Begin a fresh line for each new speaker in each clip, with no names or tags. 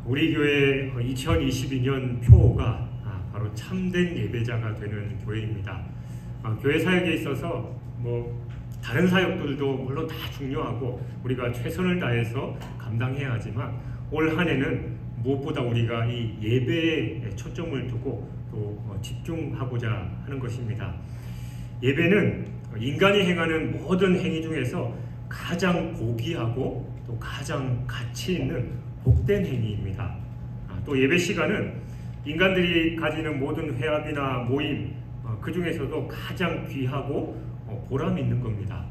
우리 교회 2022년 표어가 바로 참된 예배자가 되는 교회입니다. 교회 사역에 있어서 다른 사역들도 물론 다 중요하고 우리가 최선을 다해서 감당해야 하지만 올 한 해는 무엇보다 우리가 이 예배에 초점을 두고 또 집중하고자 하는 것입니다. 예배는 인간이 행하는 모든 행위 중에서 가장 고귀하고 또 가장 가치 있는 복된 행위입니다. 또 예배 시간은 인간들이 가지는 모든 회합이나 모임 그 중에서도 가장 귀하고 보람 있는 겁니다.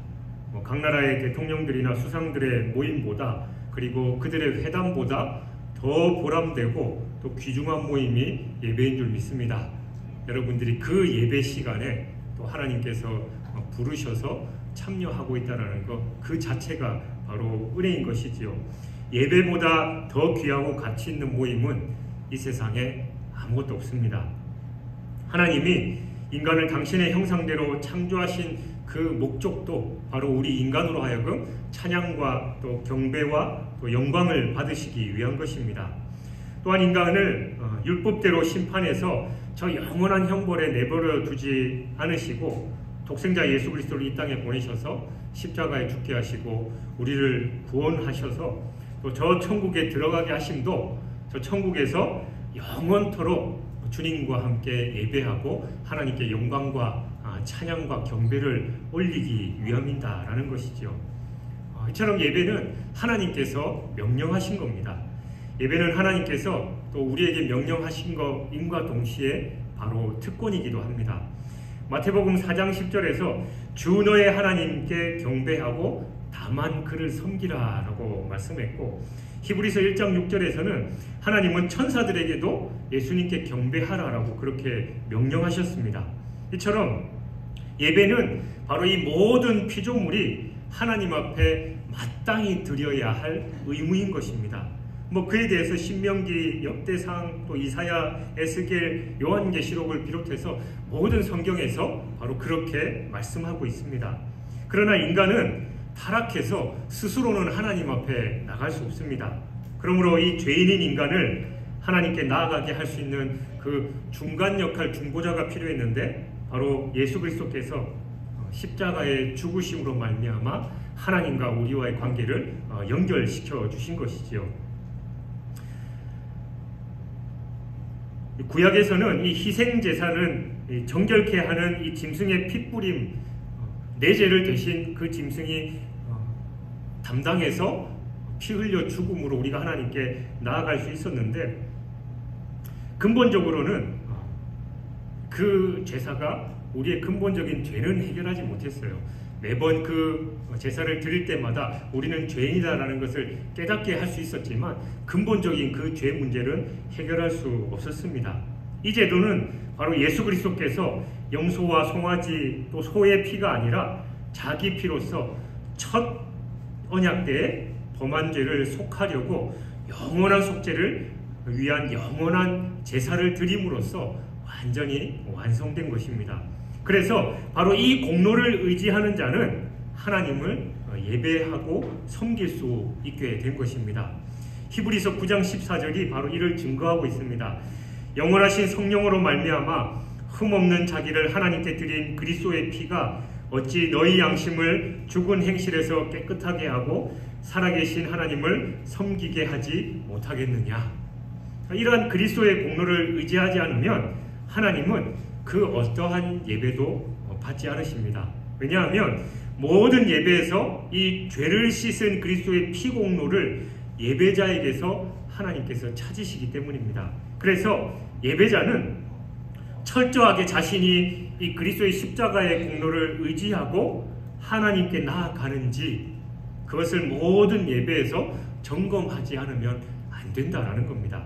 각 나라의 대통령들이나 수상들의 모임보다 그리고 그들의 회담보다 더 보람되고 또 귀중한 모임이 예배인 줄 믿습니다. 여러분들이 그 예배 시간에 또 하나님께서 부르셔서 참여하고 있다는 것 그 자체가 바로 은혜인 것이지요. 예배보다 더 귀하고 가치 있는 모임은 이 세상에 아무것도 없습니다. 하나님이 인간을 당신의 형상대로 창조하신 그 목적도 바로 우리 인간으로 하여금 찬양과 또 경배와 또 영광을 받으시기 위한 것입니다. 또한 인간을 율법대로 심판해서 저 영원한 형벌에 내버려 두지 않으시고 독생자 예수 그리스도를 이 땅에 보내셔서 십자가에 죽게 하시고 우리를 구원하셔서 또 저 천국에 들어가게 하심도 저 천국에서 영원토록 주님과 함께 예배하고 하나님께 영광과 찬양과 경배를 올리기 위함이다라는 것이죠. 이처럼 예배는 하나님께서 명령하신 겁니다. 예배는 하나님께서 또 우리에게 명령하신 것임과 동시에 바로 특권이기도 합니다. 마태복음 4장 10절에서 주 너의 하나님께 경배하고 다만 그를 섬기라 라고 말씀했고, 히브리서 1장 6절에서는 하나님은 천사들에게도 예수님께 경배하라 라고 그렇게 명령하셨습니다. 이처럼 예배는 바로 이 모든 피조물이 하나님 앞에 마땅히 드려야 할 의무인 것입니다. 그에 대해서 신명기, 역대상, 또 이사야, 에스겔, 요한계시록을 비롯해서 모든 성경에서 바로 그렇게 말씀하고 있습니다. 그러나 인간은 타락해서 스스로는 하나님 앞에 나갈 수 없습니다. 그러므로 이 죄인인 인간을 하나님께 나아가게 할 수 있는 그 중간 역할, 중보자가 필요했는데 바로 예수 그리스도께서 십자가의 죽으심으로 말미암아 하나님과 우리와의 관계를 연결시켜 주신 것이지요. 구약에서는 이 희생제사는 정결케 하는 이 짐승의 핏뿌림, 내 죄를 대신 그 짐승이 담당해서 피 흘려 죽음으로 우리가 하나님께 나아갈 수 있었는데, 근본적으로는 그 제사가 우리의 근본적인 죄는 해결하지 못했어요. 매번 그 제사를 드릴 때마다 우리는 죄인이다라는 것을 깨닫게 할 수 있었지만 근본적인 그 죄 문제는 해결할 수 없었습니다. 이 제도는 바로 예수 그리스도께서 염소와 송아지 또 소의 피가 아니라 자기 피로서 첫 언약 때에 범한 죄를 속하려고 영원한 속죄를 위한 영원한 제사를 드림으로써 완전히 완성된 것입니다. 그래서 바로 이 공로를 의지하는 자는 하나님을 예배하고 섬길 수 있게 된 것입니다. 히브리서 9장 14절이 바로 이를 증거하고 있습니다. 영원하신 성령으로 말미암아 흠없는 자기를 하나님께 드린 그리스도의 피가 어찌 너희 양심을 죽은 행실에서 깨끗하게 하고 살아계신 하나님을 섬기게 하지 못하겠느냐. 이러한 그리스도의 공로를 의지하지 않으면 하나님은 그 어떠한 예배도 받지 않으십니다. 왜냐하면 모든 예배에서 이 죄를 씻은 그리스도의 피 공로를 예배자에게서 하나님께서 찾으시기 때문입니다. 그래서 예배자는 철저하게 자신이 이 그리스도의 십자가의 공로를 의지하고 하나님께 나아가는지 그것을 모든 예배에서 점검하지 않으면 안 된다라는 겁니다.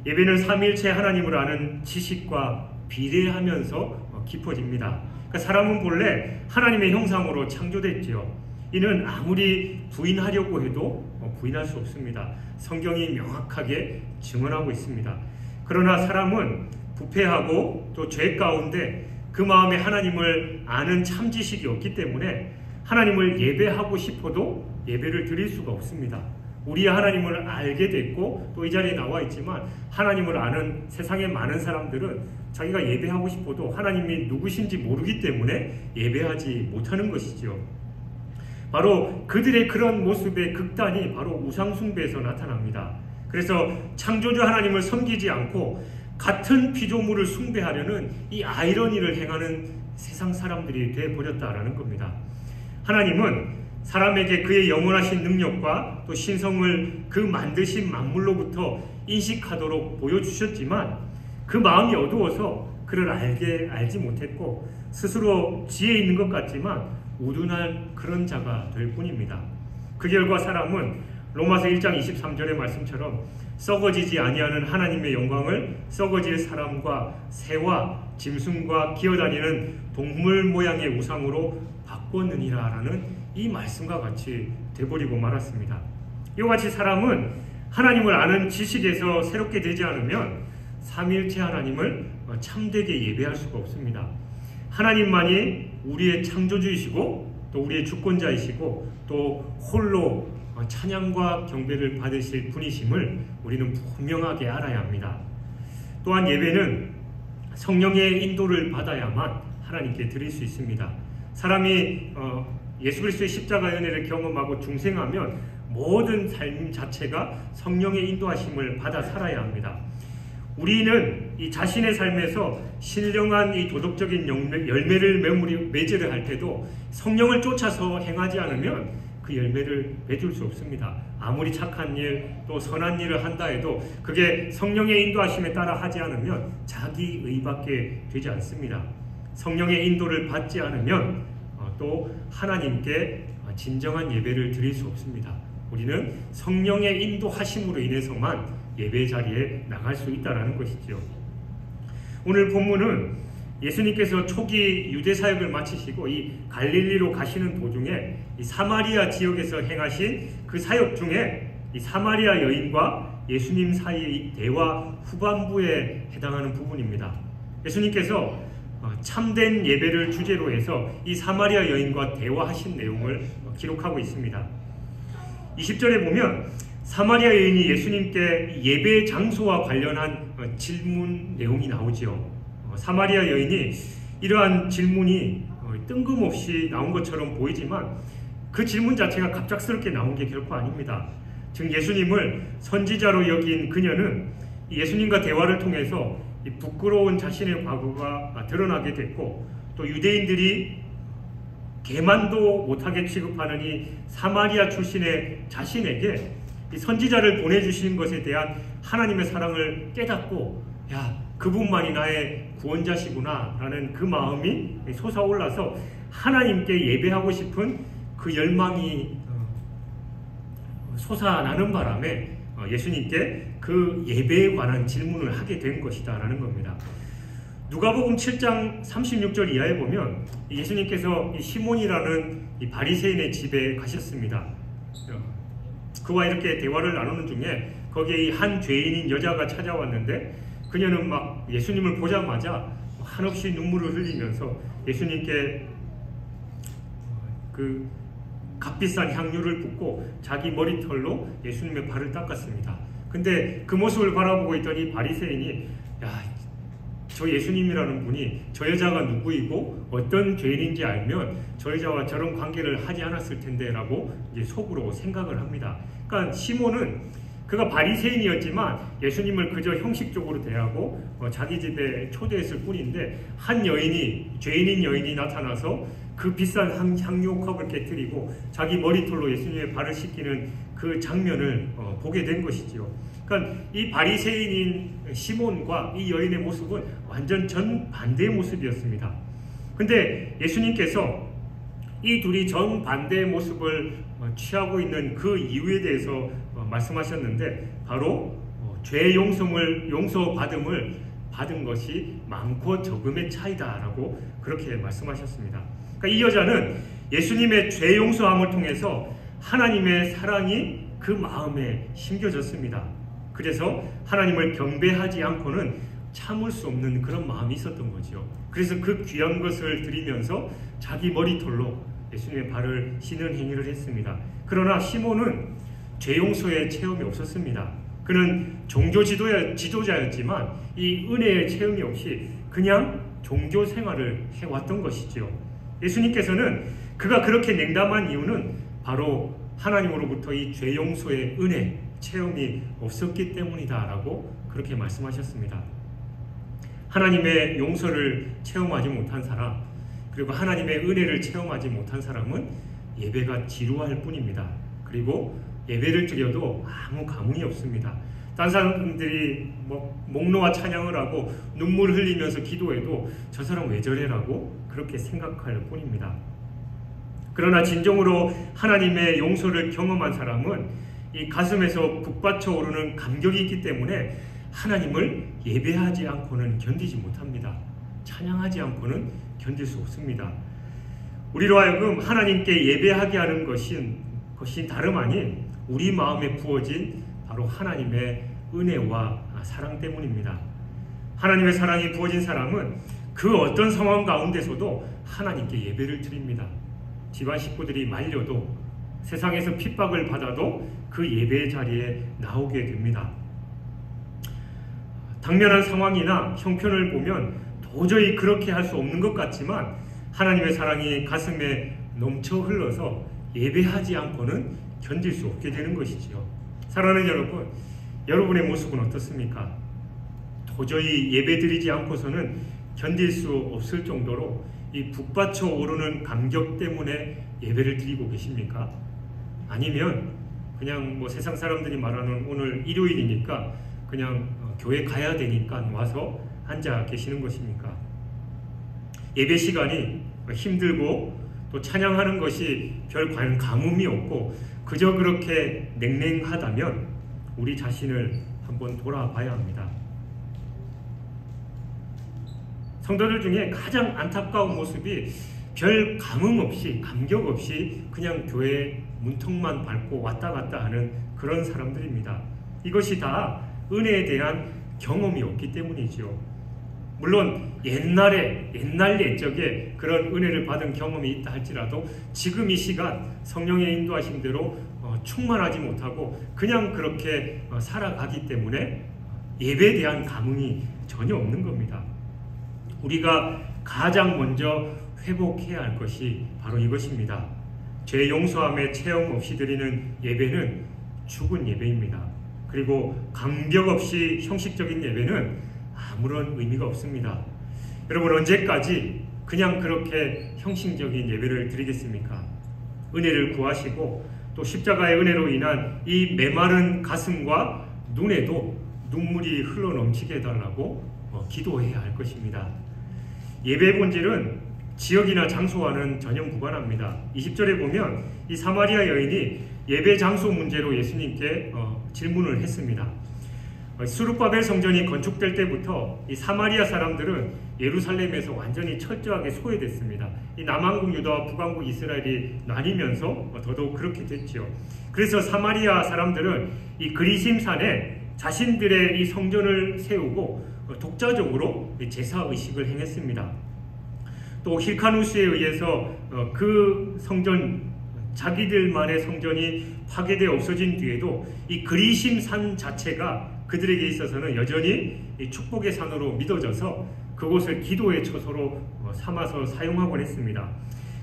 예배는 삼위일체 하나님을 아는 지식과 비례하면서 깊어집니다. 그러니까 사람은 본래 하나님의 형상으로 창조됐지요. 이는 아무리 부인하려고 해도 부인할 수 없습니다. 성경이 명확하게 증언하고 있습니다. 그러나 사람은 부패하고 또 죄 가운데 그 마음에 하나님을 아는 참지식이 없기 때문에 하나님을 예배하고 싶어도 예배를 드릴 수가 없습니다. 우리의 하나님을 알게 됐고 또 이 자리에 나와 있지만 하나님을 아는 세상의 많은 사람들은 자기가 예배하고 싶어도 하나님이 누구신지 모르기 때문에 예배하지 못하는 것이지요. 바로 그들의 그런 모습의 극단이 바로 우상숭배에서 나타납니다. 그래서 창조주 하나님을 섬기지 않고 같은 피조물을 숭배하려는 이 아이러니를 행하는 세상 사람들이 되어버렸다라는 겁니다. 하나님은 사람에게 그의 영원하신 능력과 또 신성을 그 만드신 만물로부터 인식하도록 보여주셨지만 그 마음이 어두워서 그를 알지 못했고 스스로 지혜 있는 것 같지만 우둔한 그런 자가 될 뿐입니다. 그 결과 사람은 로마서 1장 23절의 말씀처럼 썩어지지 아니하는 하나님의 영광을 썩어질 사람과 새와 짐승과 기어다니는 동물 모양의 우상으로 바꿨느니라 라는 이 말씀과 같이 돼버리고 말았습니다. 이와 같이 사람은 하나님을 아는 지식에서 새롭게 되지 않으면 삼위일체 하나님을 참되게 예배할 수가 없습니다. 하나님만이 우리의 창조주이시고 또 우리의 주권자이시고 또 홀로 찬양과 경배를 받으실 분이심을 우리는 분명하게 알아야 합니다. 또한 예배는 성령의 인도를 받아야만 하나님께 드릴 수 있습니다. 사람이 예수 그리스도의 십자가 은혜를 경험하고 중생하면 모든 삶 자체가 성령의 인도하심을 받아 살아야 합니다. 우리는 이 자신의 삶에서 신령한 이 도덕적인 열매를 맺으려 할 때도 성령을 쫓아서 행하지 않으면 그 열매를 맺을 수 없습니다. 아무리 착한 일 또 선한 일을 한다 해도 그게 성령의 인도하심에 따라 하지 않으면 자기 의밖에 되지 않습니다. 성령의 인도를 받지 않으면 또 하나님께 진정한 예배를 드릴 수 없습니다. 우리는 성령의 인도하심으로 인해서만 예배 자리에 나갈 수 있다는 것이죠. 오늘 본문은 예수님께서 초기 유대 사역을 마치시고 이 갈릴리로 가시는 도중에 이 사마리아 지역에서 행하신 그 사역 중에 이 사마리아 여인과 예수님 사이의 대화 후반부에 해당하는 부분입니다. 예수님께서 참된 예배를 주제로 해서 이 사마리아 여인과 대화하신 내용을 기록하고 있습니다. 20절에 보면 사마리아 여인이 예수님께 예배 장소와 관련한 질문 내용이 나오지요. 사마리아 여인이 이러한 질문이 뜬금없이 나온 것처럼 보이지만 그 질문 자체가 갑작스럽게 나온 게 결코 아닙니다. 즉 예수님을 선지자로 여긴 그녀는 예수님과 대화를 통해서 이 부끄러운 자신의 과거가 드러나게 됐고 또 유대인들이 개만도 못하게 취급하는 이 사마리아 출신의 자신에게 이 선지자를 보내주신 것에 대한 하나님의 사랑을 깨닫고 그분만이 나의 구원자시구나 라는 그 마음이 솟아올라서 하나님께 예배하고 싶은 그 열망이 솟아나는 바람에 예수님께 그 예배에 관한 질문을 하게 된 것이다 라는 겁니다. 누가복음 7장 36절 이하에 보면 예수님께서 시몬이라는 이 바리새인의 집에 가셨습니다. 그와 이렇게 대화를 나누는 중에 거기에 한 죄인인 여자가 찾아왔는데 그녀는 막 예수님을 보자마자 한없이 눈물을 흘리면서 예수님께 그 값비싼 향유를 붓고 자기 머리털로 예수님의 발을 닦았습니다. 근데 그 모습을 바라보고 있더니 바리새인이 저 예수님이라는 분이 저 여자가 누구이고 어떤 죄인인지 알면 저 여자와 저런 관계를 하지 않았을 텐데 라고 이제 속으로 생각을 합니다. 그러니까 시몬은 그가 바리새인이었지만 예수님을 그저 형식적으로 대하고 자기 집에 초대했을 뿐인데 한 여인이 죄인인 여인이 나타나서 그 비싼 향유컵을 깨뜨리고 자기 머리털로 예수님의 발을 씻기는 그 장면을 보게 된 것이지요. 그러니까 이 바리새인인 시몬과 이 여인의 모습은 완전 정반대의 모습이었습니다. 근데 예수님께서 이 둘이 정반대의 모습을 취하고 있는 그 이유에 대해서 말씀하셨는데 바로 죄 용서받음을 받은 것이 많고 적음의 차이다라고 그렇게 말씀하셨습니다. 그러니까 이 여자는 예수님의 죄 용서함을 통해서 하나님의 사랑이 그 마음에 심겨졌습니다. 그래서 하나님을 경배하지 않고는 참을 수 없는 그런 마음이 있었던 거죠. 그래서 그 귀한 것을 드리면서 자기 머리털로 예수님의 발을 씻는 행위를 했습니다. 그러나 시몬은 죄 용서의 체험이 없었습니다. 그는 종교 지도자였지만 이 은혜의 체험이 없이 그냥 종교 생활을 해왔던 것이죠. 예수님께서는 그가 그렇게 냉담한 이유는 바로 하나님으로부터 이 죄 용서의 은혜 체험이 없었기 때문이다라고 그렇게 말씀하셨습니다. 하나님의 용서를 체험하지 못한 사람, 그리고 하나님의 은혜를 체험하지 못한 사람은 예배가 지루할 뿐입니다. 그리고 예배를 드려도 아무 감흥이 없습니다. 딴 사람들이 목 놓아 찬양을 하고 눈물 흘리면서 기도해도 저 사람 왜 저래라고 그렇게 생각할 뿐입니다. 그러나 진정으로 하나님의 용서를 경험한 사람은 이 가슴에서 북받쳐 오르는 감격이 있기 때문에 하나님을 예배하지 않고는 견디지 못합니다. 찬양하지 않고는 견딜 수 없습니다. 우리로 하여금 하나님께 예배하게 하는 것이 다름 아닌 우리 마음에 부어진 바로 하나님의 은혜와 사랑 때문입니다. 하나님의 사랑이 부어진 사람은 그 어떤 상황 가운데서도 하나님께 예배를 드립니다. 집안 식구들이 말려도, 세상에서 핍박을 받아도 그 예배의 자리에 나오게 됩니다. 당면한 상황이나 형편을 보면 도저히 그렇게 할 수 없는 것 같지만 하나님의 사랑이 가슴에 넘쳐 흘러서 예배하지 않고는 견딜 수 없게 되는 것이지요. 사랑하는 여러분, 여러분의 모습은 어떻습니까? 도저히 예배드리지 않고서는 견딜 수 없을 정도로 이 북받쳐 오르는 감격 때문에 예배를 드리고 계십니까? 아니면 그냥 세상 사람들이 말하는 오늘 일요일이니까 그냥 교회 가야 되니까 와서 앉아 계시는 것입니까? 예배 시간이 힘들고 또 찬양하는 것이 별 감흥이 없고 그저 그렇게 냉랭하다면 우리 자신을 한번 돌아봐야 합니다. 성도들 중에 가장 안타까운 모습이 별 감흥 없이, 감격 없이 그냥 교회 문턱만 밟고 왔다 갔다 하는 그런 사람들입니다. 이것이 다 은혜에 대한 경험이 없기 때문이죠. 물론 옛날 옛적에 그런 은혜를 받은 경험이 있다 할지라도 지금 이 시간 성령의 인도하심대로 충만하지 못하고 그냥 그렇게 살아가기 때문에 예배에 대한 감흥이 전혀 없는 겁니다. 우리가 가장 먼저 회복해야 할 것이 바로 이것입니다. 죄 용서함의 체험 없이 드리는 예배는 죽은 예배입니다. 그리고 감격 없이 형식적인 예배는 아무런 의미가 없습니다. 여러분, 언제까지 그냥 그렇게 형식적인 예배를 드리겠습니까? 은혜를 구하시고 또 십자가의 은혜로 인한 이 메마른 가슴과 눈에도 눈물이 흘러넘치게 해달라고 기도해야 할 것입니다. 예배의 본질은 지역이나 장소와는 전혀 무관합니다. 20절에 보면 이 사마리아 여인이 예배 장소 문제로 예수님께 질문을 했습니다. 스룹바벨 성전이 건축될 때부터 이 사마리아 사람들은 예루살렘에서 완전히 철저하게 소외됐습니다. 이 남왕국 유다와 북왕국 이스라엘이 나뉘면서 더더욱 그렇게 됐죠. 그래서 사마리아 사람들은 이 그리심산에 자신들의 이 성전을 세우고 독자적으로 제사 의식을 행했습니다. 또 힐카누스에 의해서 그 성전, 자기들만의 성전이 파괴되어 없어진 뒤에도 이 그리심산 자체가 그들에게 있어서는 여전히 축복의 산으로 믿어져서 그곳을 기도의 처소로 삼아서 사용하곤 했습니다.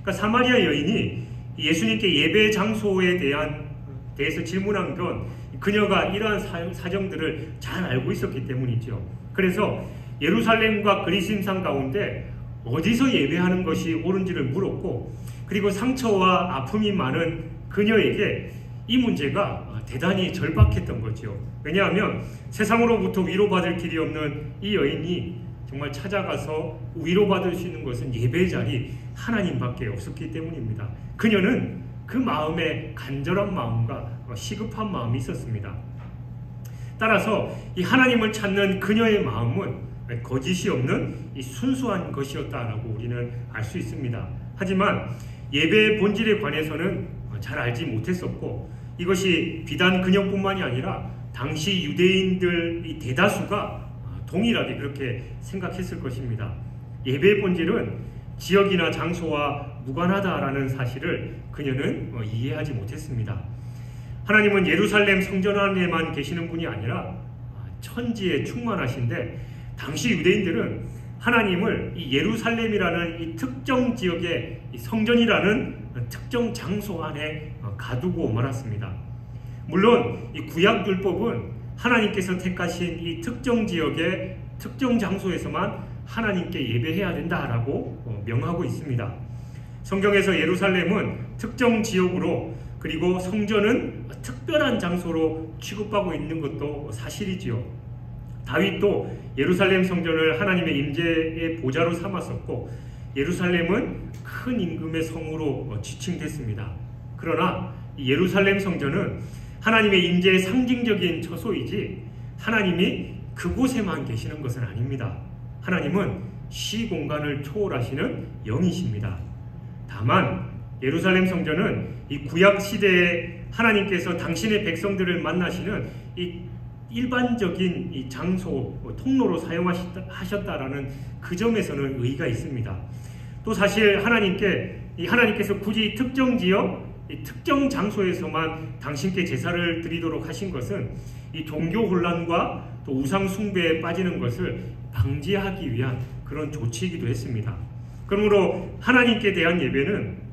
그러니까 사마리아 여인이 예수님께 예배 장소에 대해서 질문한 건 그녀가 이러한 사정들을 잘 알고 있었기 때문이죠. 그래서 예루살렘과 그리심산 가운데 어디서 예배하는 것이 옳은지를 물었고, 그리고 상처와 아픔이 많은 그녀에게 이 문제가 대단히 절박했던 거죠. 왜냐하면 세상으로부터 위로받을 길이 없는 이 여인이 정말 찾아가서 위로받을 수 있는 것은 예배의 자리 하나님밖에 없었기 때문입니다. 그녀는 그 마음에 간절한 마음과 시급한 마음이 있었습니다. 따라서 이 하나님을 찾는 그녀의 마음은 거짓이 없는 이 순수한 것이었다라고 우리는 알 수 있습니다. 하지만 예배의 본질에 관해서는 잘 알지 못했었고, 이것이 비단 그녀뿐만이 아니라 당시 유대인들 대다수가 동일하게 그렇게 생각했을 것입니다. 예배의 본질은 지역이나 장소와 무관하다라는 사실을 그녀는 이해하지 못했습니다. 하나님은 예루살렘 성전 안에만 계시는 분이 아니라 천지에 충만하신데, 당시 유대인들은 하나님을 이 예루살렘이라는 이 특정 지역의 이 성전이라는 특정 장소 안에 가두고 말았습니다. 물론 이 구약 율법은 하나님께서 택하신 이 특정 지역의 특정 장소에서만 하나님께 예배해야 된다라고 명하고 있습니다. 성경에서 예루살렘은 특정 지역으로, 그리고 성전은 특별한 장소로 취급하고 있는 것도 사실이지요. 다윗도 예루살렘 성전을 하나님의 임재의 보좌로 삼았었고, 예루살렘은 큰 임금의 성으로 지칭됐습니다. 그러나 이 예루살렘 성전은 하나님의 임재의 상징적인 처소이지 하나님이 그곳에만 계시는 것은 아닙니다. 하나님은 시공간을 초월하시는 영이십니다. 다만 예루살렘 성전은 이 구약 시대에 하나님께서 당신의 백성들을 만나시는 이 일반적인 이 장소, 통로로 사용하셨다라는 그 점에서는 의의가 있습니다. 또 사실 하나님께서 굳이 특정 지역, 이 특정 장소에서만 당신께 제사를 드리도록 하신 것은 이 종교 혼란과 또 우상 숭배에 빠지는 것을 방지하기 위한 그런 조치이기도 했습니다. 그러므로 하나님께 대한 예배는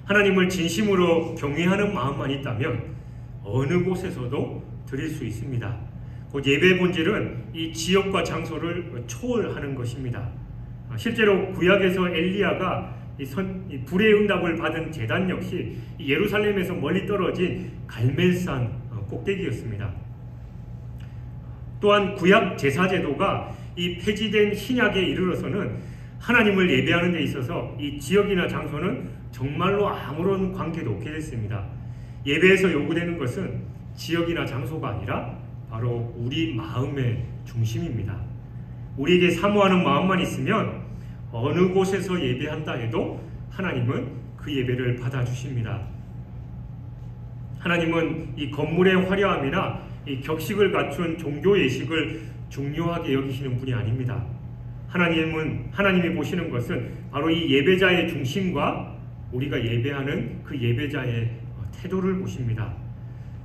하나님을 진심으로 경외하는 마음만 있다면 어느 곳에서도 드릴 수 있습니다. 곧 예배의 본질은 이 지역과 장소를 초월하는 것입니다. 실제로 구약에서 엘리야가 이 불의 응답을 받은 제단 역시 예루살렘에서 멀리 떨어진 갈멜산 꼭대기였습니다. 또한 구약 제사 제도가 이 폐지된 신약에 이르러서는 하나님을 예배하는 데 있어서 이 지역이나 장소는 정말로 아무런 관계도 없게 됐습니다. 예배에서 요구되는 것은 지역이나 장소가 아니라 바로 우리 마음의 중심입니다. 우리에게 사모하는 마음만 있으면 어느 곳에서 예배한다 해도 하나님은 그 예배를 받아주십니다. 하나님은 이 건물의 화려함이나 이 격식을 갖춘 종교 예식을 중요하게 여기시는 분이 아닙니다. 하나님이 보시는 것은 바로 이 예배자의 중심과 우리가 예배하는 그 예배자의 태도를 보십니다.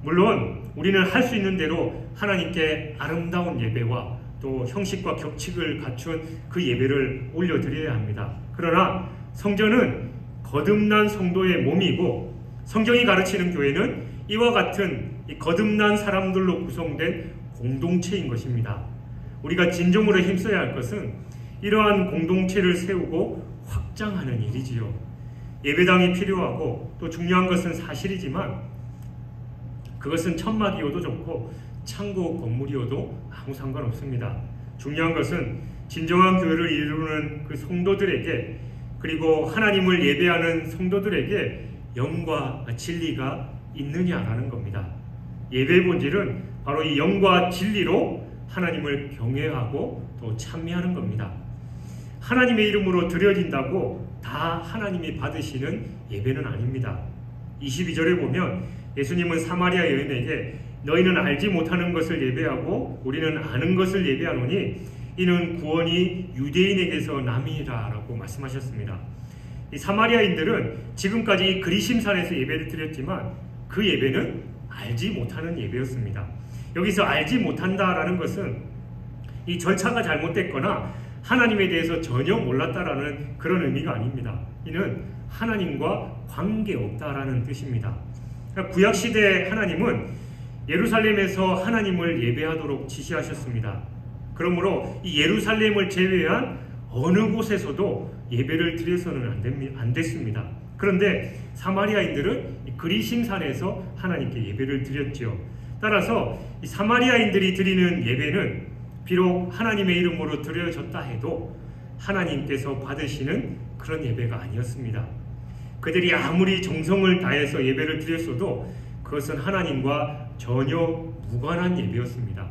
물론 우리는 할 수 있는 대로 하나님께 아름다운 예배와 또 형식과 격식을 갖춘 그 예배를 올려드려야 합니다. 그러나 성전은 거듭난 성도의 몸이고, 성경이 가르치는 교회는 이와 같은 이 거듭난 사람들로 구성된 공동체인 것입니다. 우리가 진정으로 힘써야 할 것은 이러한 공동체를 세우고 확장하는 일이지요. 예배당이 필요하고 또 중요한 것은 사실이지만 그것은 천막이어도 좋고 창고 건물이어도 아무 상관없습니다. 중요한 것은 진정한 교회를 이루는 그 성도들에게, 그리고 하나님을 예배하는 성도들에게 영과 진리가 있느냐라는 겁니다. 예배의 본질은 바로 이 영과 진리로 하나님을 경외하고 또 찬미하는 겁니다. 하나님의 이름으로 드려진다고 다 하나님이 받으시는 예배는 아닙니다. 22절에 보면 예수님은 사마리아 여인에게 너희는 알지 못하는 것을 예배하고 우리는 아는 것을 예배하노니 이는 구원이 유대인에게서 남이라 라고 말씀하셨습니다. 이 사마리아인들은 지금까지 그리심산에서 예배를 드렸지만 그 예배는 알지 못하는 예배였습니다. 여기서 알지 못한다라는 것은 이 절차가 잘못됐거나 하나님에 대해서 전혀 몰랐다라는 그런 의미가 아닙니다. 이는 하나님과 관계없다라는 뜻입니다. 구약시대 하나님은 예루살렘에서 하나님을 예배하도록 지시하셨습니다. 그러므로 이 예루살렘을 제외한 어느 곳에서도 예배를 드려서는 안 됐습니다. 그런데 사마리아인들은 그리심산에서 하나님께 예배를 드렸죠. 따라서 이 사마리아인들이 드리는 예배는 비록 하나님의 이름으로 드려졌다 해도 하나님께서 받으시는 그런 예배가 아니었습니다. 그들이 아무리 정성을 다해서 예배를 드렸어도 그것은 하나님과 전혀 무관한 예배였습니다.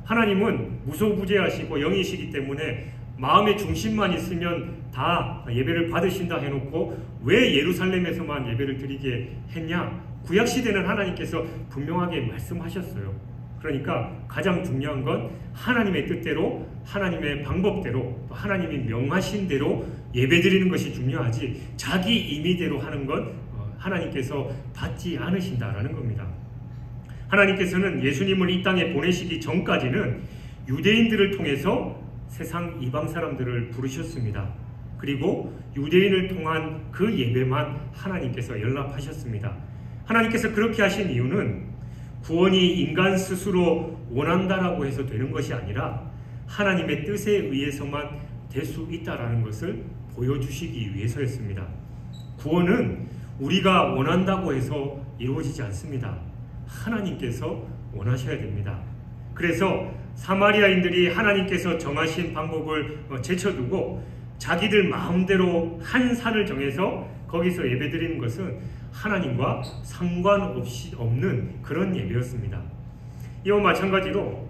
하나님은 무소부재하시고 영이시기 때문에 마음의 중심만 있으면 다 예배를 받으신다 해놓고 왜 예루살렘에서만 예배를 드리게 했냐? 구약시대는 하나님께서 분명하게 말씀하셨어요. 그러니까 가장 중요한 건 하나님의 뜻대로, 하나님의 방법대로, 또 하나님이 명하신 대로 예배드리는 것이 중요하지 자기 임의대로 하는 건 하나님께서 받지 않으신다라는 겁니다. 하나님께서는 예수님을 이 땅에 보내시기 전까지는 유대인들을 통해서 세상 이방 사람들을 부르셨습니다. 그리고 유대인을 통한 그 예배만 하나님께서 연락하셨습니다. 하나님께서 그렇게 하신 이유는 구원이 인간 스스로 원한다라고 해서 되는 것이 아니라 하나님의 뜻에 의해서만 될 수 있다라는 것을 보여주시기 위해서였습니다. 구원은 우리가 원한다고 해서 이루어지지 않습니다. 하나님께서 원하셔야 됩니다. 그래서 사마리아인들이 하나님께서 정하신 방법을 제쳐두고 자기들 마음대로 한 산을 정해서 거기서 예배드리는 것은 하나님과 상관없이 없는 그런 예배였습니다. 이와 마찬가지로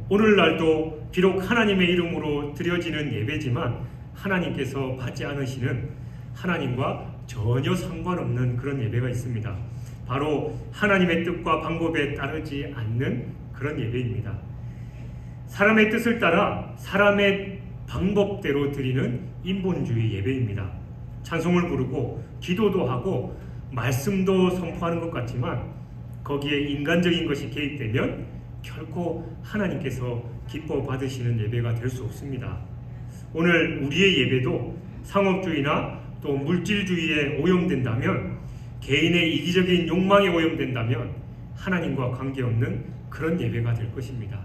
오늘날도 비록 하나님의 이름으로 드려지는 예배지만 하나님께서 받지 않으시는 하나님과 전혀 상관없는 그런 예배가 있습니다. 바로 하나님의 뜻과 방법에 따르지 않는 그런 예배입니다. 사람의 뜻을 따라 사람의 방법대로 드리는 인본주의 예배입니다. 찬송을 부르고 기도도 하고 말씀도 선포하는 것 같지만 거기에 인간적인 것이 개입되면 결코 하나님께서 기뻐 받으시는 예배가 될 수 없습니다. 오늘 우리의 예배도 상업주의나 또 물질주의에 오염된다면, 개인의 이기적인 욕망에 오염된다면 하나님과 관계없는 그런 예배가 될 것입니다.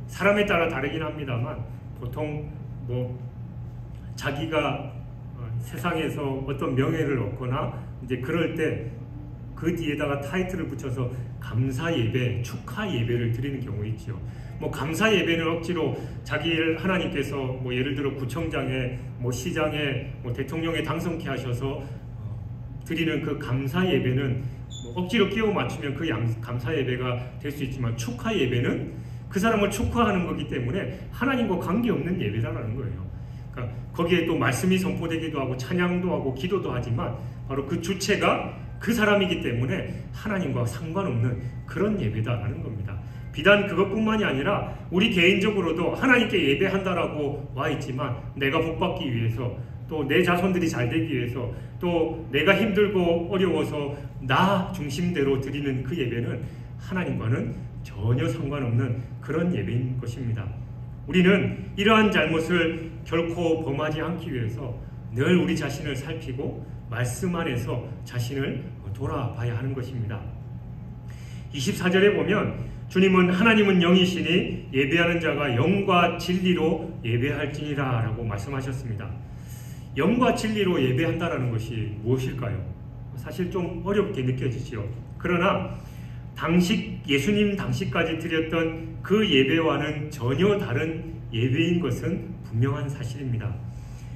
사람에 따라 다르긴 합니다만 보통 자기가 세상에서 어떤 명예를 얻거나 이제 그럴 때 그 뒤에다가 타이틀을 붙여서 감사 예배, 축하 예배를 드리는 경우 있죠. 감사 예배는 억지로 자기를 하나님께서 예를 들어 구청장에 시장에 대통령에 당선케 하셔서 드리는 그 감사 예배는 억지로 끼워 맞추면 그 감사 예배가 될 수 있지만, 축하 예배는 그 사람을 축하하는 거기 때문에 하나님과 관계없는 예배라는 거예요. 그러니까 거기에 또 말씀이 선포되기도 하고 찬양도 하고 기도도 하지만 바로 그 주체가 그 사람이기 때문에 하나님과 상관없는 그런 예배다라는 겁니다. 비단 그것뿐만이 아니라 우리 개인적으로도 하나님께 예배한다라고 와 있지만 내가 복받기 위해서, 또 내 자손들이 잘 되기 위해서, 또 내가 힘들고 어려워서 나 중심대로 드리는 그 예배는 하나님과는 전혀 상관없는 그런 예배인 것입니다. 우리는 이러한 잘못을 결코 범하지 않기 위해서 늘 우리 자신을 살피고 말씀 안에서 자신을 돌아봐야 하는 것입니다. 24절에 보면 주님은 하나님은 영이시니 예배하는 자가 영과 진리로 예배할지니라 라고 말씀하셨습니다. 영과 진리로 예배한다라는 것이 무엇일까요? 사실 좀 어렵게 느껴지죠. 그러나 예수님 당시까지 드렸던 그 예배와는 전혀 다른 예배인 것은 분명한 사실입니다.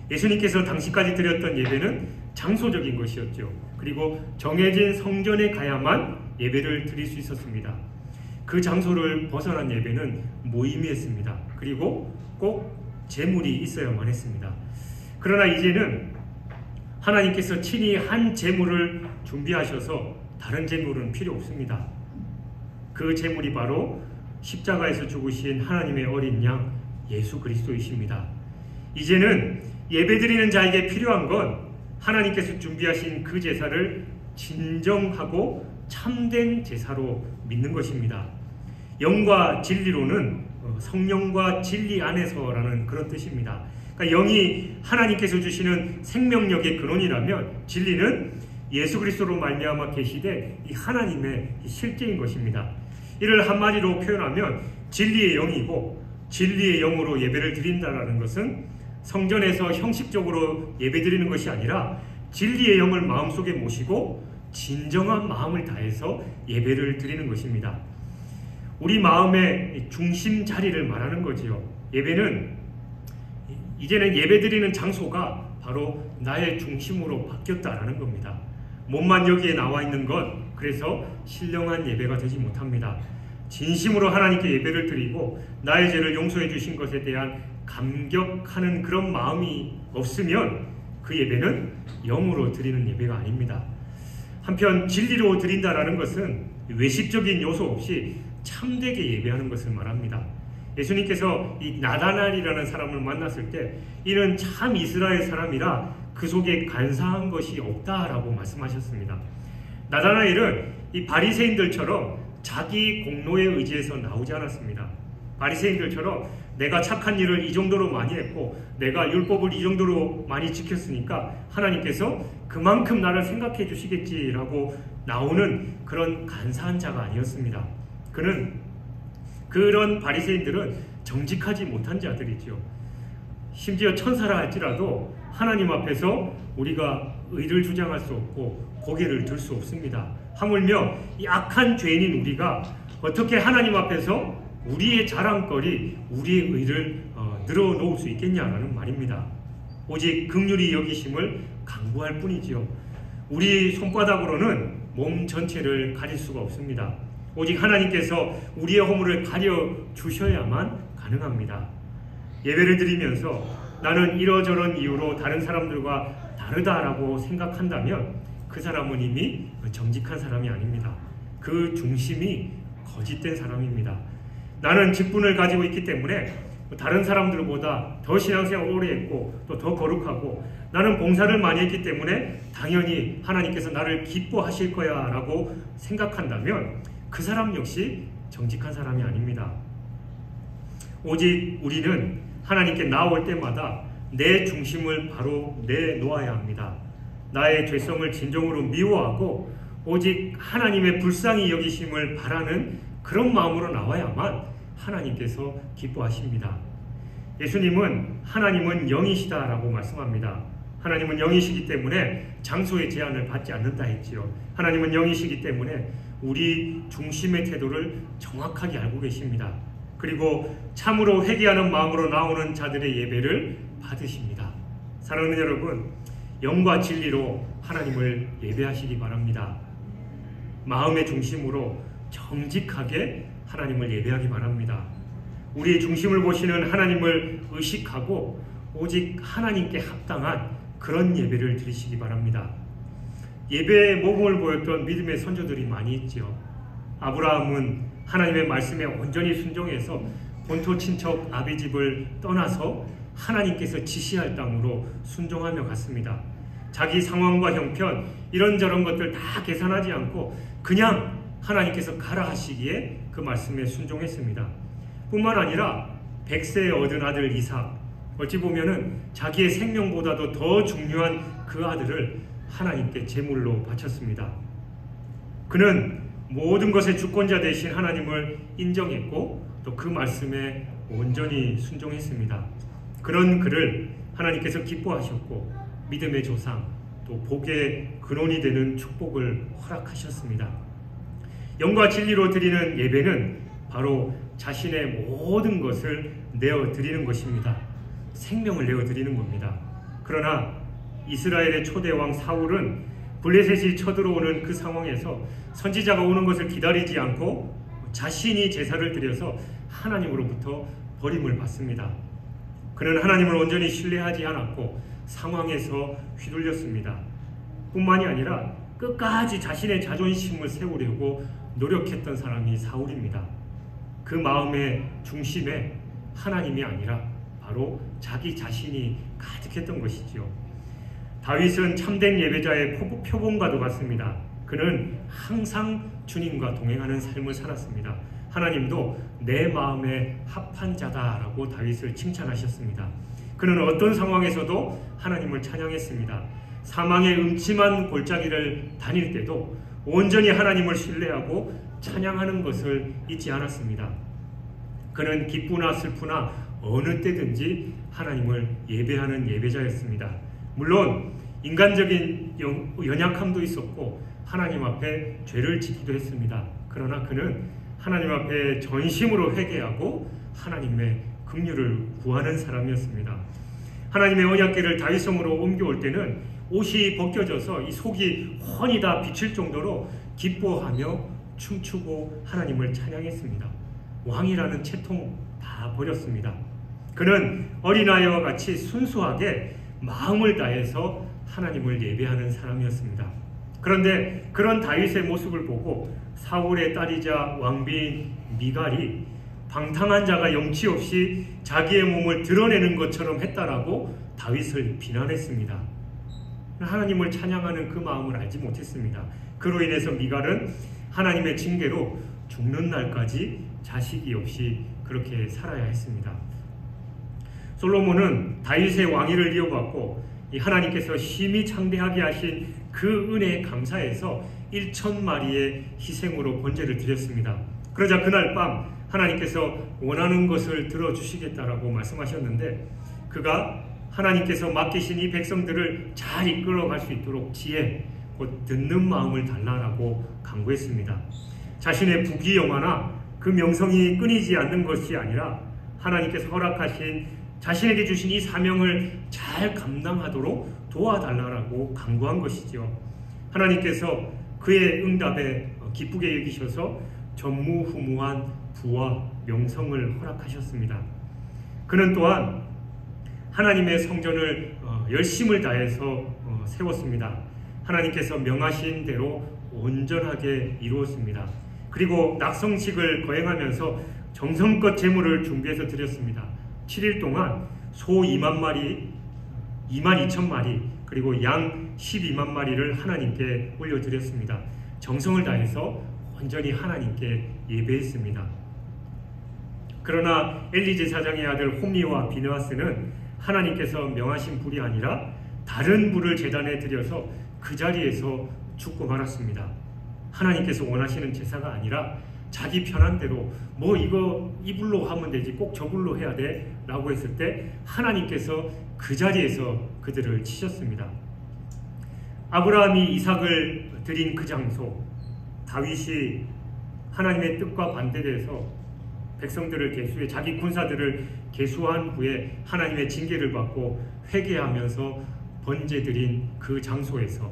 예수님께서 당시까지 드렸던 예배는 장소적인 것이었죠. 그리고 정해진 성전에 가야만 예배를 드릴 수 있었습니다. 그 장소를 벗어난 예배는 무의미했습니다. 그리고 꼭 제물이 있어야만 했습니다. 그러나 이제는 하나님께서 친히 한 제물을 준비하셔서 다른 제물은 필요 없습니다. 그 제물이 바로 십자가에서 죽으신 하나님의 어린 양 예수 그리스도이십니다. 이제는 예배드리는 자에게 필요한 건 하나님께서 준비하신 그 제사를 진정하고 참된 제사로 믿는 것입니다. 영과 진리로는 성령과 진리 안에서라는 그런 뜻입니다. 그러니까 영이 하나님께서 주시는 생명력의 근원이라면 진리는 예수 그리스도로 말미암아 계시되 이 하나님의 실제인 것입니다. 이를 한마디로 표현하면 진리의 영이고 진리의 영으로 예배를 드린다는 것은 성전에서 형식적으로 예배드리는 것이 아니라 진리의 영을 마음속에 모시고 진정한 마음을 다해서 예배를 드리는 것입니다. 우리 마음의 중심 자리를 말하는 거지요. 예배는 이제는 예배드리는 장소가 바로 나의 중심으로 바뀌었다라는 겁니다. 몸만 여기에 나와 있는 것, 그래서 신령한 예배가 되지 못합니다. 진심으로 하나님께 예배를 드리고 나의 죄를 용서해 주신 것에 대한 감격하는 그런 마음이 없으면 그 예배는 영으로 드리는 예배가 아닙니다. 한편 진리로 드린다라는 것은 외식적인 요소 없이 참되게 예배하는 것을 말합니다. 예수님께서 이 나다나엘이라는 사람을 만났을 때 이는 참 이스라엘 사람이라 그 속에 간사한 것이 없다라고 말씀하셨습니다. 나다나엘은 이 바리새인들처럼 자기 공로에 의지해서 나오지 않았습니다. 바리새인들처럼 내가 착한 일을 이 정도로 많이 했고 내가 율법을 이 정도로 많이 지켰으니까 하나님께서 그만큼 나를 생각해 주시겠지라고 나오는 그런 간사한 자가 아니었습니다. 그런 바리새인들은 정직하지 못한 자들이죠. 심지어 천사라 할지라도 하나님 앞에서 우리가 의를 주장할 수 없고 고개를 들 수 없습니다. 하물며 이 악한 죄인인 우리가 어떻게 하나님 앞에서 우리의 자랑거리, 우리의 의를 늘어놓을 수 있겠냐라는 말입니다. 오직 긍휼히 여기심을 강구할 뿐이지요. 우리 손바닥으로는 몸 전체를 가릴 수가 없습니다. 오직 하나님께서 우리의 허물을 가려 주셔야만 가능합니다. 예배를 드리면서 나는 이러저런 이유로 다른 사람들과 다르다라고 생각한다면 그 사람은 이미 정직한 사람이 아닙니다. 그 중심이 거짓된 사람입니다. 나는 직분을 가지고 있기 때문에 다른 사람들보다 더 신앙생활 오래 했고 또 더 거룩하고 나는 봉사를 많이 했기 때문에 당연히 하나님께서 나를 기뻐하실 거야 라고 생각한다면 그 사람 역시 정직한 사람이 아닙니다. 오직 우리는 하나님께 나올 때마다 내 중심을 바로 내놓아야 합니다. 나의 죄성을 진정으로 미워하고 오직 하나님의 불쌍히 여기심을 바라는 그런 마음으로 나와야만 하나님께서 기뻐하십니다. 예수님은 하나님은 영이시다라고 말씀합니다. 하나님은 영이시기 때문에 장소의 제한을 받지 않는다 했지요. 하나님은 영이시기 때문에 우리 중심의 태도를 정확하게 알고 계십니다. 그리고 참으로 회개하는 마음으로 나오는 자들의 예배를 받으십니다. 사랑하는 여러분, 영과 진리로 하나님을 예배하시기 바랍니다. 마음의 중심으로 정직하게 하나님을 예배하기 바랍니다. 우리의 중심을 보시는 하나님을 의식하고 오직 하나님께 합당한 그런 예배를 드리시기 바랍니다. 예배의 모범을 보였던 믿음의 선조들이 많이 있죠. 아브라함은 하나님의 말씀에 온전히 순종해서 본토 친척 아비 집을 떠나서 하나님께서 지시할 땅으로 순종하며 갔습니다. 자기 상황과 형편 이런저런 것들 다 계산하지 않고 그냥 하나님께서 가라 하시기에 그 말씀에 순종했습니다. 뿐만 아니라 100세에 얻은 아들 이삭, 어찌 보면은 자기의 생명보다도 더 중요한 그 아들을 하나님께 제물로 바쳤습니다. 그는 모든 것의 주권자 되신 하나님을 인정했고 또 그 말씀에 온전히 순종했습니다. 그런 그를 하나님께서 기뻐하셨고 믿음의 조상 또 복의 근원이 되는 축복을 허락하셨습니다. 영과 진리로 드리는 예배는 바로 자신의 모든 것을 내어 드리는 것입니다. 생명을 내어 드리는 겁니다. 그러나 이스라엘의 초대왕 사울은 블레셋이 쳐들어오는 그 상황에서 선지자가 오는 것을 기다리지 않고 자신이 제사를 드려서 하나님으로부터 버림을 받습니다. 그는 하나님을 온전히 신뢰하지 않았고 상황에서 휘둘렸습니다. 뿐만이 아니라 끝까지 자신의 자존심을 세우려고 노력했던 사람이 사울입니다. 그 마음의 중심에 하나님이 아니라 바로 자기 자신이 가득했던 것이지요. 다윗은 참된 예배자의 표본과도 같습니다. 그는 항상 주님과 동행하는 삶을 살았습니다. 하나님도 내 마음에 합한 자다라고 다윗을 칭찬하셨습니다. 그는 어떤 상황에서도 하나님을 찬양했습니다. 사망의 음침한 골짜기를 다닐 때도 온전히 하나님을 신뢰하고 찬양하는 것을 잊지 않았습니다. 그는 기쁘나 슬프나 어느 때든지 하나님을 예배하는 예배자였습니다. 물론 인간적인 연약함도 있었고 하나님 앞에 죄를 짓기도 했습니다. 그러나 그는 하나님 앞에 전심으로 회개하고 하나님의 긍휼을 구하는 사람이었습니다. 하나님의 언약궤를 다윗성으로 옮겨올 때는 옷이 벗겨져서 이 속이 훤히 다 비칠 정도로 기뻐하며 춤추고 하나님을 찬양했습니다. 왕이라는 채통 다 버렸습니다. 그는 어린아이와 같이 순수하게 마음을 다해서 하나님을 예배하는 사람이었습니다. 그런데 그런 다윗의 모습을 보고 사울의 딸이자 왕비인 미갈이 방탕한 자가 염치 없이 자기의 몸을 드러내는 것처럼 했다라고 다윗을 비난했습니다. 하나님을 찬양하는 그 마음을 알지 못했습니다. 그로 인해서 미갈은 하나님의 징계로 죽는 날까지 자식이 없이 그렇게 살아야 했습니다. 솔로몬은 다윗의 왕위를 이어받고 이 하나님께서 심히 창대하게 하신 그 은혜에 감사해서 1,000마리의 희생으로 번제를 드렸습니다. 그러자 그날 밤 하나님께서 원하는 것을 들어주시겠다라고 말씀하셨는데, 그가 하나님께서 맡기신 이 백성들을 잘 이끌어갈 수 있도록 지혜, 곧 듣는 마음을 달라라고 간구했습니다. 자신의 부귀영화나 그 명성이 끊이지 않는 것이 아니라 하나님께서 허락하신 자신에게 주신 이 사명을 잘 감당하도록 도와달라고 간구한 것이죠. 하나님께서 그의 응답에 기쁘게 여기셔서 전무후무한 부와 명성을 허락하셨습니다. 그는 또한 하나님의 성전을 열심을 다해서 세웠습니다. 하나님께서 명하신 대로 온전하게 이루었습니다. 그리고 낙성식을 거행하면서 정성껏 제물을 준비해서 드렸습니다. 7일 동안 소 2만 마리, 2만 2천 마리, 그리고 양 12만 마리를 하나님께 올려드렸습니다. 정성을 다해서 온전히 하나님께 예배했습니다. 그러나 엘리 제사장의 아들 홈리와 비느하스는 하나님께서 명하신 불이 아니라 다른 불을 제단에 드려서 그 자리에서 죽고 말았습니다. 하나님께서 원하시는 제사가 아니라 자기 편한 대로 뭐 이거 이 불로 하면 되지 꼭 저 불로 해야 돼 라고 했을 때 하나님께서 그 자리에서 그들을 치셨습니다. 아브라함이 이삭을 드린 그 장소, 다윗이 하나님의 뜻과 반대돼서 백성들을 계수해 자기 군사들을 계수한 후에 하나님의 징계를 받고 회개하면서 번제 드린 그 장소에서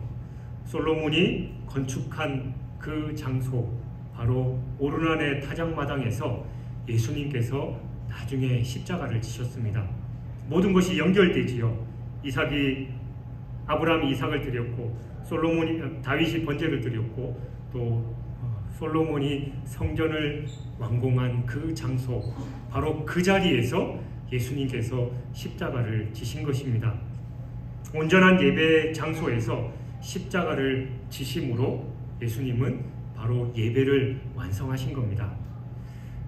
솔로몬이 건축한 그 장소, 바로 오르난의 타작마당에서 예수님께서 나중에 십자가를 지셨습니다. 모든 것이 연결되지요. 아브라함이 이삭을 드렸고, 다윗이 번제를 드렸고, 또 솔로몬이 성전을 완공한 그 장소, 바로 그 자리에서 예수님께서 십자가를 지신 것입니다. 온전한 예배 장소에서 십자가를 지심으로 예수님은 바로 예배를 완성하신 겁니다.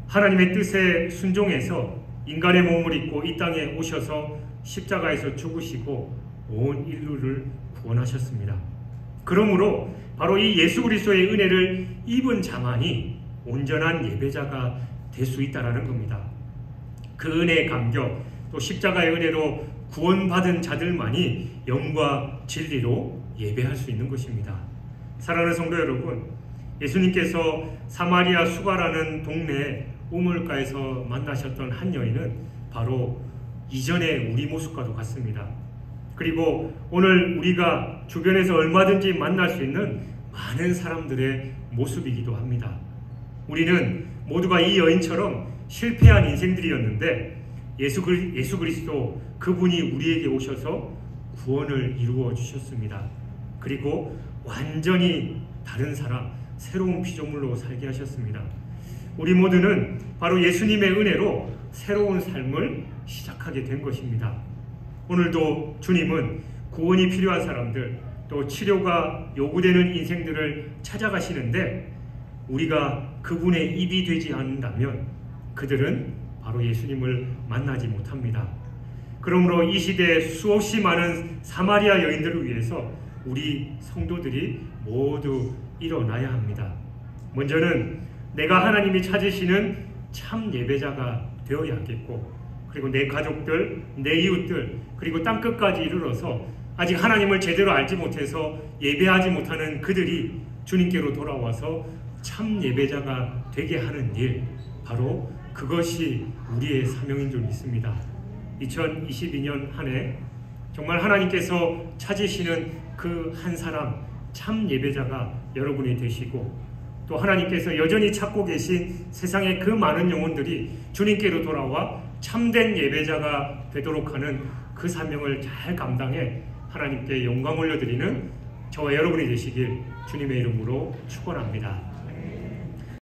하나님의 뜻에 순종해서 인간의 몸을 입고 이 땅에 오셔서 십자가에서 죽으시고 온 인류를 구원하셨습니다. 그러므로 바로 이 예수 그리스도의 은혜를 입은 자만이 온전한 예배자가 될 수 있다는 겁니다. 그 은혜의 감격, 또 십자가의 은혜로 구원받은 자들만이 영과 진리로 예배할 수 있는 것입니다. 사랑하는 성도 여러분, 예수님께서 사마리아 수가라는 동네 우물가에서 만나셨던 한 여인은 바로 이전의 우리 모습과도 같습니다. 그리고 오늘 우리가 주변에서 얼마든지 만날 수 있는 많은 사람들의 모습이기도 합니다. 우리는 모두가 이 여인처럼 실패한 인생들이었는데 예수 그리스도 그분이 우리에게 오셔서 구원을 이루어 주셨습니다. 그리고 완전히 다른 사람, 새로운 피조물로 살게 하셨습니다. 우리 모두는 바로 예수님의 은혜로 새로운 삶을 시작하게 된 것입니다. 오늘도 주님은 구원이 필요한 사람들, 또 치료가 요구되는 인생들을 찾아가시는데 우리가 그분의 입이 되지 않는다면 그들은 바로 예수님을 만나지 못합니다. 그러므로 이 시대에 수없이 많은 사마리아 여인들을 위해서 우리 성도들이 모두 일어나야 합니다. 먼저는 내가 하나님이 찾으시는 참 예배자가 되어야 하겠고, 그리고 내 가족들, 내 이웃들, 그리고 땅끝까지 이르러서 아직 하나님을 제대로 알지 못해서 예배하지 못하는 그들이 주님께로 돌아와서 참 예배자가 되게 하는 일, 바로 그것이 우리의 사명인 줄 믿습니다. 2022년 한 해 정말 하나님께서 찾으시는 그 한 사람 참 예배자가 여러분이 되시고, 또 하나님께서 여전히 찾고 계신 세상의 그 많은 영혼들이 주님께로 돌아와 참된 예배자가 되도록 하는 그 사명을 잘 감당해 하나님께 영광 올려드리는 저와 여러분이 되시길 주님의 이름으로 축원합니다.